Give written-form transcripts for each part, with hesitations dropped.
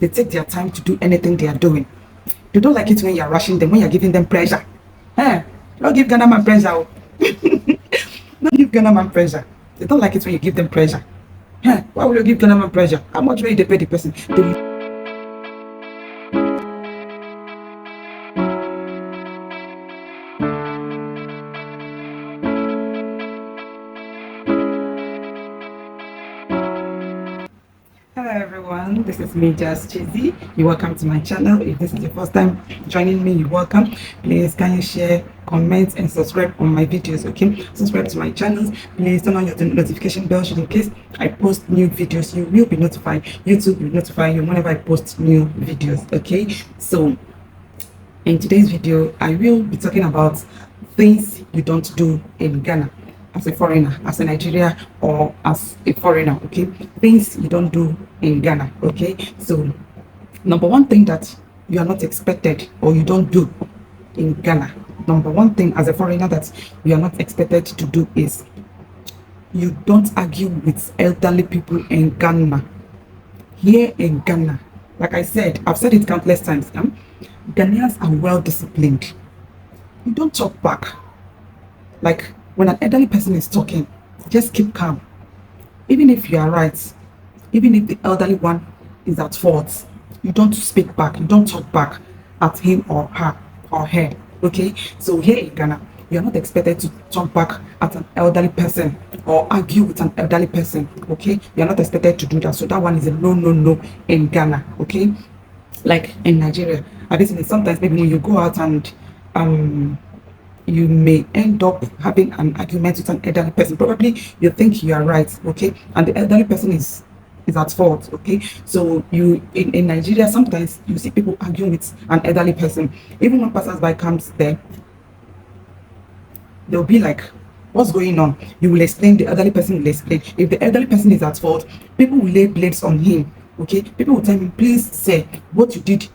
They take their time to do anything they are doing. They don't like it when you're rushing them, when you're giving them pressure. Don't give Ghana man pressure. Don't give Ghana man pressure. They don't like it when you give them pressure. Why will you give Ghana man pressure? How much will you pay the person? Hello everyone, this is me, Just Cheesy. You're welcome to my channel. If this is your first time joining me, you're welcome. Please can you share, comment and subscribe on my videos, okay? Subscribe to my channels. Please turn on your notification bell in case I post new videos. You will be notified. YouTube will notify you whenever I post new videos, okay? So in today's video, I will be talking about things you don't do in Ghana as a foreigner, as a Nigeria, or as a foreigner, okay? Things you don't do in Ghana, okay? So number one thing that you are not expected or you don't do in Ghana, number one thing as a foreigner that you are not expected to do is you don't argue with elderly people in Ghana. Here in Ghana, like I said, I've said it countless times, Ghanaians are well disciplined. You don't talk back. Like when an elderly person is talking, just keep calm. Even if you are right, even if the elderly one is at fault, you don't speak back, you don't talk back at him or her or her, okay? So here in Ghana, you are not expected to talk back at an elderly person or argue with an elderly person, okay? You are not expected to do that. So that one is a no in Ghana, okay? Like in Nigeria, additionally, sometimes maybe when you go out and you may end up having an argument with an elderly person. Probably you think you are right, okay, and the elderly person is at fault, okay? So you in Nigeria, sometimes you see people arguing with an elderly person. Even when passers-by comes there, they'll be like, what's going on? You will explain, the elderly person will explain. If the elderly person is at fault, people will lay blades on him, okay? People will tell him, please say what you did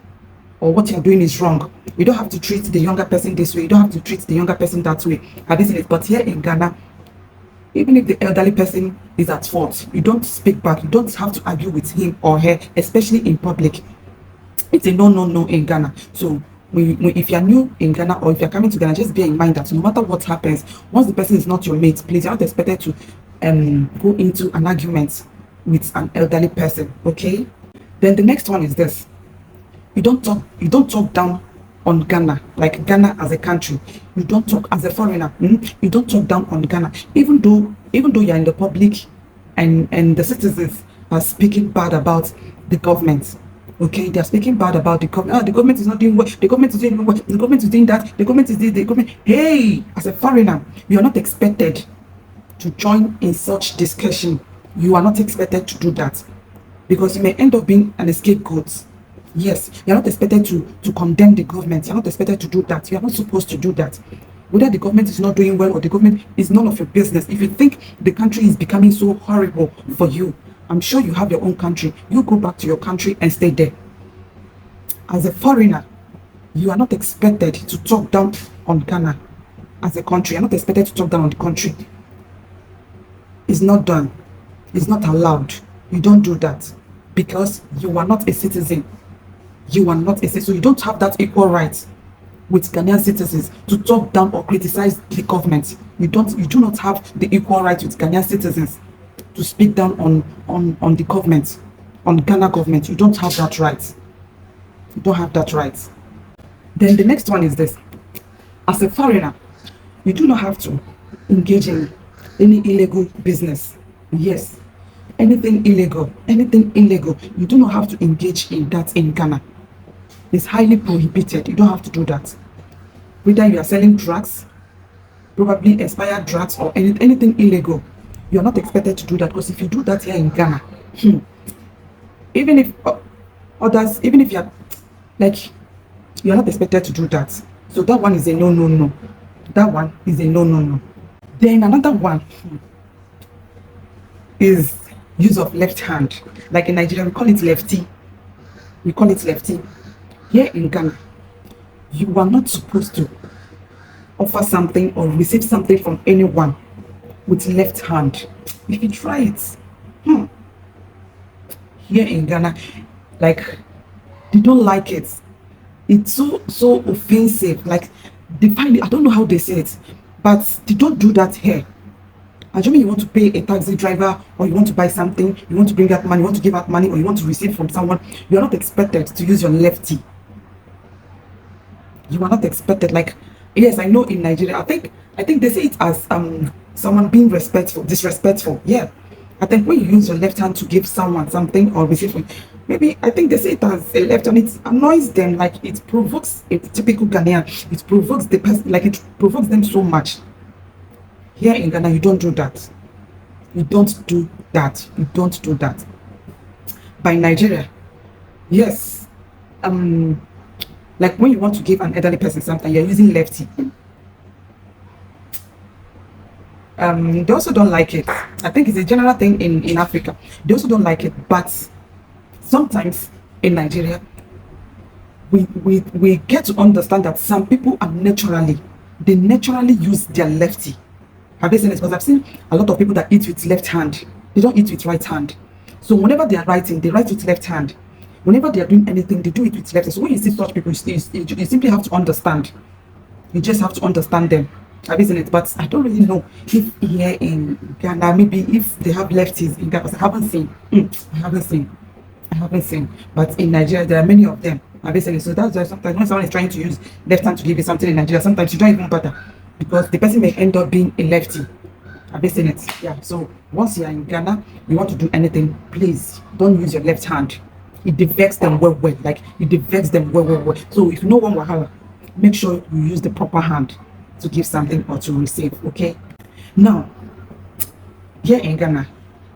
or what you're doing is wrong. You don't have to treat the younger person this way. You don't have to treat the younger person that way. But here in Ghana, even if the elderly person is at fault, you don't speak back. You don't have to argue with him or her, especially in public. It's a no in Ghana. So if you're new in Ghana or if you're coming to Ghana, just bear in mind that no matter what happens, once the person is not your mate, please, you're not expected to go into an argument with an elderly person, okay? Then the next one is this. You don't talk down on Ghana, like Ghana as a country. You don't talk as a foreigner. You don't talk down on Ghana, even though you're in the public and the citizens are speaking bad about the government. Okay, they're speaking bad about the government. The government is not doing well. The government is doing well. The government is doing that. The government is this. The government. Hey, as a foreigner, you are not expected to join in such discussion. You are not expected to do that because you may end up being an scapegoat. Yes, you're not expected to condemn the government. You're not expected to do that. You're not supposed to do that. Whether the government is not doing well or the government is none of your business. If you think the country is becoming so horrible for you, I'm sure you have your own country. You go back to your country and stay there. As a foreigner, you are not expected to talk down on Ghana as a country. You're not expected to talk down on the country. It's not done. It's not allowed. You don't do that because you are not a citizen. You are not a citizen, so you don't have that equal right with Ghanaian citizens to talk down or criticize the government. You do not have the equal right with Ghanaian citizens to speak down on the government, on Ghana government. You don't have that right. You don't have that right. Then the next one is this. As a foreigner, you do not have to engage in any illegal business. Yes, anything illegal, you do not have to engage in that in Ghana. It's highly prohibited. You don't have to do that. Whether you are selling drugs, probably expired drugs or anything illegal, you are not expected to do that, because if you do that here in Ghana, even if even if you're like, you're not expected to do that. So that one is a no. That one is a no. Then another one is use of left hand. Like in Nigeria, we call it lefty. Here in Ghana, you are not supposed to offer something or receive something from anyone with left hand. If you try it, here in Ghana, like They don't like it. It's so offensive. Like they find it, I don't know how they say it, but they don't do that here. Assuming you want to pay a taxi driver, or you want to buy something, you want to bring out money, you want to give out money, or you want to receive from someone, you are not expected to use your lefty. You are not expected. Like, yes, I know in Nigeria, I think they say it as someone being respectful, disrespectful. Yeah. I think when you use your left hand to give someone something or receive from, maybe I think they say it as a left hand, it annoys them, like it provokes a typical Ghanaian. It provokes the person, like it provokes them so much. Here in Ghana, you don't do that. You don't do that. You don't do that. By Nigeria, yes. Like when you want to give an elderly person something, you're using lefty. They also don't like it. I think it's a general thing in Africa. They also don't like it, but sometimes in Nigeria, we get to understand that some people are they naturally use their lefty. Have you seen this? Because I've seen a lot of people that eat with left hand. They don't eat with right hand. So whenever they are writing, they write with left hand. Whenever they are doing anything, they do it with left hand. So when you see such people, you simply have to understand. You just have to understand them. Have you seen it? But I don't really know if here in Ghana, maybe if they have lefties in Ghana. I haven't seen. I haven't seen. But in Nigeria, there are many of them. Have you seen it? So that's why sometimes when someone is trying to use left hand to give you something in Nigeria, sometimes you don't even bother, because the person may end up being a lefty. Have you seen it? Yeah. So once you are in Ghana, you want to do anything, please don't use your left hand. It defects them well. Like it defects them well. So if no one wahala, make sure you use the proper hand to give something or to receive. Okay. Now, here in Ghana,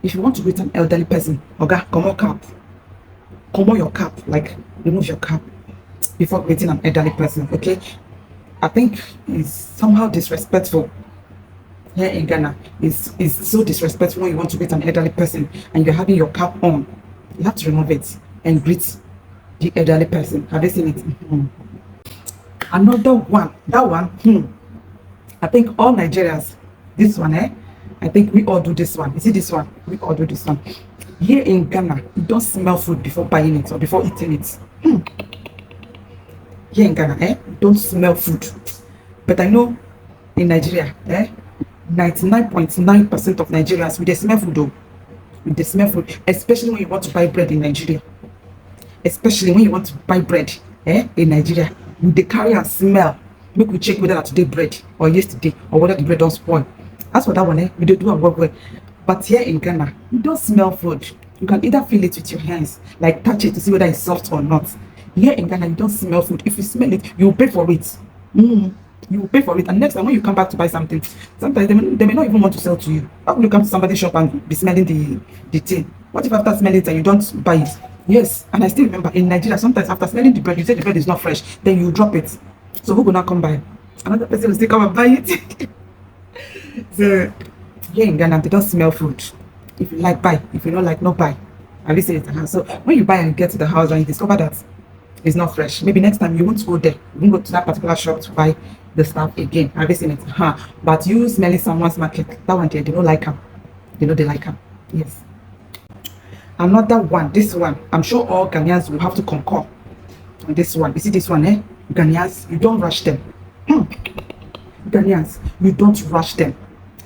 if you want to greet an elderly person, oga, come on your cap, like remove your cap before greeting an elderly person. Okay. I think it's somehow disrespectful here in Ghana. It's so disrespectful when you want to greet an elderly person and you're having your cap on. You have to remove it and greet the elderly person. Have you seen it? Another one, that one, I think all Nigerians, this one, I think we all do this one. You see this one? We all do this one. Here in Ghana, you don't smell food before buying it or before eating it. Here in Ghana, don't smell food. But I know in Nigeria, 99.9% of Nigerians, we they smell food though. They smell food, especially when you want to buy bread in Nigeria. Especially when you want to buy bread, in Nigeria, they carry a smell. Make we check whether that today bread or yesterday or whether the bread don't spoil. As for that one, we don't do a work well. But here in Ghana, you don't smell food. You can either feel it with your hands, like touch it to see whether it's soft or not. Here in Ghana, you don't smell food. If you smell it, you will pay for it. You will pay for it. And next time when you come back to buy something, sometimes they may not even want to sell to you. How can you come to somebody's shop and be smelling the thing? What if after smelling it and you don't buy it? Yes, and I still remember in Nigeria, sometimes after smelling the bread, you say the bread is not fresh, then you drop it. So who will not come buy? Another person will still come and buy it. So here in Ghana, they don't smell food. If you like, buy. If you don't like, not buy. At least it's the house. So when you buy and get to the house and you discover that it's not fresh, maybe next time you won't go there. You won't go to that particular shop to buy the stuff again. Have you seen it? But you smelling someone's market, that one there, they don't like them. They know they like them. Yes. Another one, this one, I'm sure all Ghanaians will have to concur on this one. You see this one, Ghanaians, you don't rush them. Ghanaians, you don't rush them.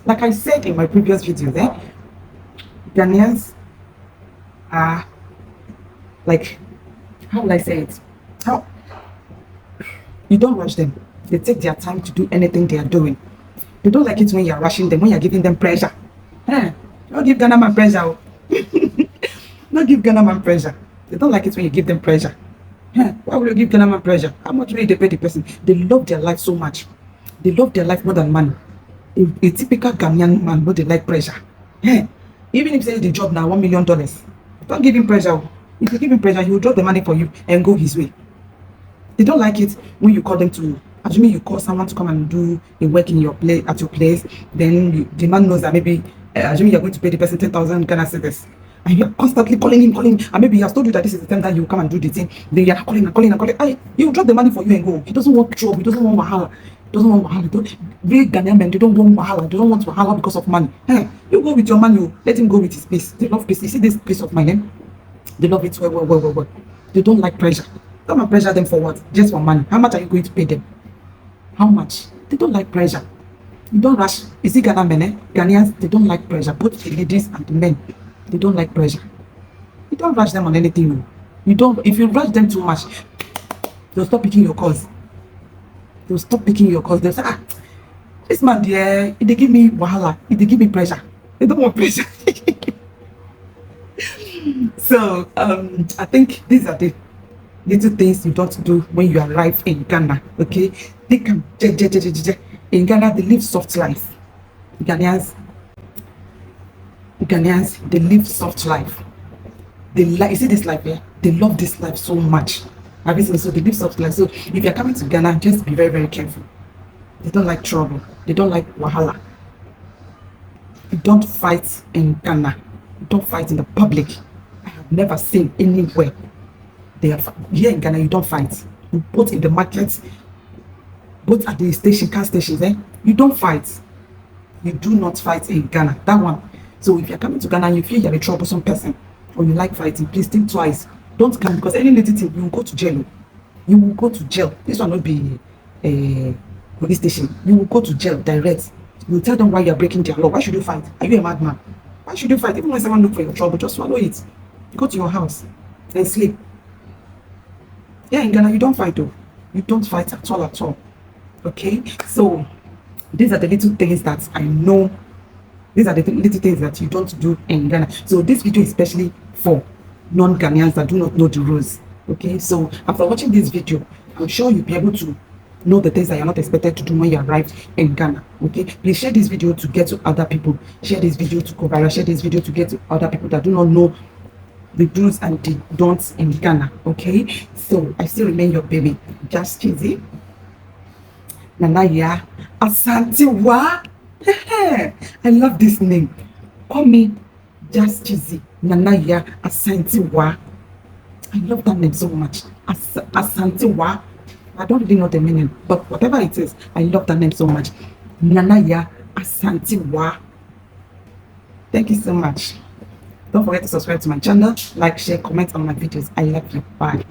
Like I said in my previous videos, Ghanaians are like, how will I say it? How you don't rush them. They take their time to do anything they are doing. They don't like it when you're rushing them, when you're giving them pressure. Don't give Ghana man pressure. Don't give Ghana man pressure. They don't like it when you give them pressure. Why would you give Ghana man pressure? How much will they pay the person? They love their life so much. They love their life more than money. A typical Ghanaian man, but they like pressure. Even if say the job now $1 million, don't give him pressure. If you give him pressure, he will drop the money for you and go his way. They don't like it when you call them to. Assuming you call someone to come and do a work in your place at your place, then the man knows that maybe assuming you're going to pay the person 10,000 Ghana cedis, and you're constantly calling him, and maybe he has told you that this is the time that you come and do the thing. Then you're calling. He will drop the money for you and go. He doesn't want trouble. He doesn't want wahala. Very Ghanaian men, they don't want wahala. They don't want wahala because of money. You go with your money. Let him go with his peace. They love peace. You see this peace of mind, They love it well. They don't like pressure. Come and pressure them for what? Just for money. How much are you going to pay them? How much? They don't like pressure. You don't rush. You see Ghana men, Ghanaians, they don't like pressure. Both the ladies and the men, they don't like pressure. You don't rush them on anything. No. You don't. If you rush them too much, they'll stop picking your calls. They'll stop picking your calls. They'll say, ah, this man there, they give me wahala. They give me pressure. They don't want pressure. So I think these are the little things you don't do when you arrive in Ghana. Okay, they can in Ghana they live soft life. Ghanaians, they live soft life. They like, you see this life here, they love this life so much. Have you seen? So they live soft life. So if you're coming to Ghana, just be very, very careful. They don't like trouble. They don't like wahala. You don't fight in Ghana. You don't fight in the public. I have never seen anywhere. They are here in Ghana. You don't fight. Both in the markets, both at the station, car stations. You don't fight. You do not fight in Ghana. That one. So if you're coming to Ghana and you feel you're a troublesome person or you like fighting, please think twice. Don't come, because any little thing you will go to jail. You will go to jail. This will not be a police station. You will go to jail direct. You will tell them why you are breaking their law. Why should you fight? Are you a madman? Why should you fight? Even when someone look for your trouble, just swallow it. Go to your house and sleep. Yeah, in Ghana, you don't fight though. You don't fight at all. Okay? So, these are the little things that I know. These are the little things that you don't do in Ghana. So, this video is especially for non-Ghanaians that do not know the rules. Okay? So, after watching this video, I'm sure you'll be able to know the things that you're not expected to do when you arrive in Ghana. Okay, please share this video to get to other people. Share this video to go viral. Share this video to get to other people that do not know the do's and the don'ts in Ghana. Okay, so I still remain your baby, Just Cheesy. Nanaya Asantewa. I love this name. Call me Just Cheesy. Nanaya Asantewa. I love that name so much. Asantewa. I don't really know the meaning, but whatever it is, I love that name so much. Nanaya Asantewa. Thank you so much. Don't forget to subscribe to my channel, like, share, comment on my videos. I love you. Bye.